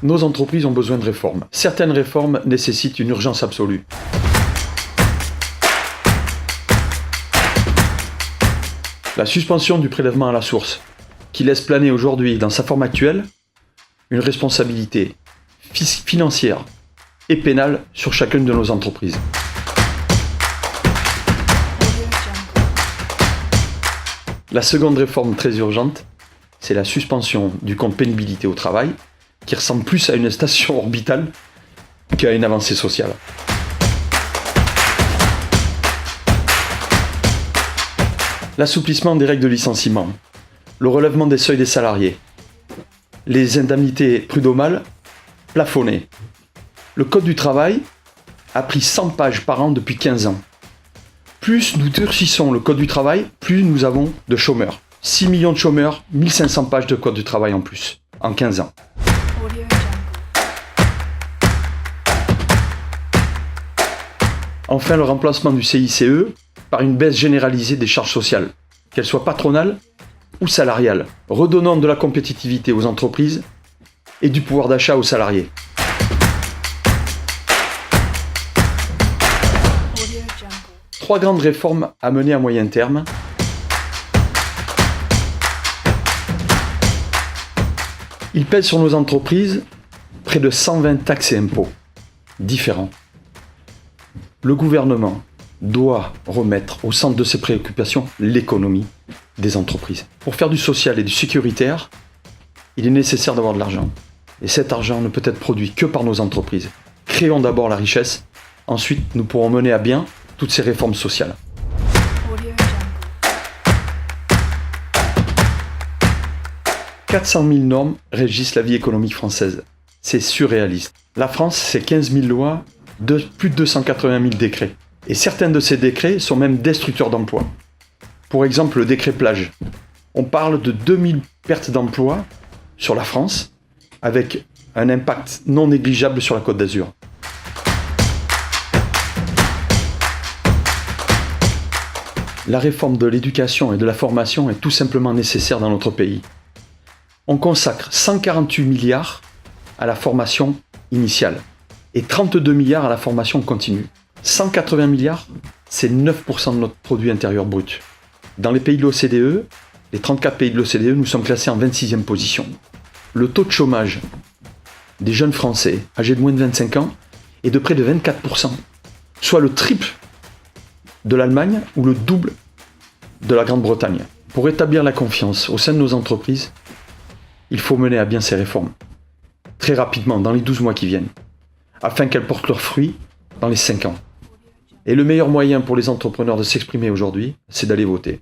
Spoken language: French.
Nos entreprises ont besoin de réformes. Certaines réformes nécessitent une urgence absolue. La suspension du prélèvement à la source, qui laisse planer aujourd'hui, dans sa forme actuelle, une responsabilité financière et pénale sur chacune de nos entreprises. La seconde réforme très urgente, c'est la suspension du compte pénibilité au travail, qui ressemble plus à une station orbitale qu'à une avancée sociale. L'assouplissement des règles de licenciement, le relèvement des seuils des salariés, les indemnités prud'homales plafonnées. Le Code du travail a pris 100 pages par an depuis 15 ans. Plus nous durcissons le Code du travail, plus nous avons de chômeurs. 6 millions de chômeurs, 1500 pages de Code du travail en plus, en 15 ans. Enfin, le remplacement du CICE par une baisse généralisée des charges sociales, qu'elles soient patronales ou salariales, redonnant de la compétitivité aux entreprises et du pouvoir d'achat aux salariés. Trois grandes réformes à mener à moyen terme. Il pèse sur nos entreprises près de 120 taxes et impôts différents. Le gouvernement doit remettre au centre de ses préoccupations l'économie des entreprises. Pour faire du social et du sécuritaire, il est nécessaire d'avoir de l'argent. Et cet argent ne peut être produit que par nos entreprises. Créons d'abord la richesse, ensuite nous pourrons mener à bien toutes ces réformes sociales. 400 000 normes régissent la vie économique française. C'est surréaliste. La France, c'est 15 000 lois, plus de 280 000 décrets. Et certains de ces décrets sont même destructeurs d'emplois. Pour exemple, le décret plage. On parle de 2000 pertes d'emplois sur la France, avec un impact non négligeable sur la Côte d'Azur. La réforme de l'éducation et de la formation est tout simplement nécessaire dans notre pays. On consacre 148 milliards à la formation initiale et 32 milliards à la formation continue. 180 milliards, c'est 9% de notre produit intérieur brut. Dans les pays de l'OCDE, les 34 pays de l'OCDE, nous sommes classés en 26e position. Le taux de chômage des jeunes Français âgés de moins de 25 ans est de près de 24%, soit le triple de l'Allemagne ou le double de la Grande-Bretagne. Pour établir la confiance au sein de nos entreprises, il faut mener à bien ces réformes, très rapidement, dans les 12 mois qui viennent, afin qu'elles portent leurs fruits dans les 5 ans. Et le meilleur moyen pour les entrepreneurs de s'exprimer aujourd'hui, c'est d'aller voter.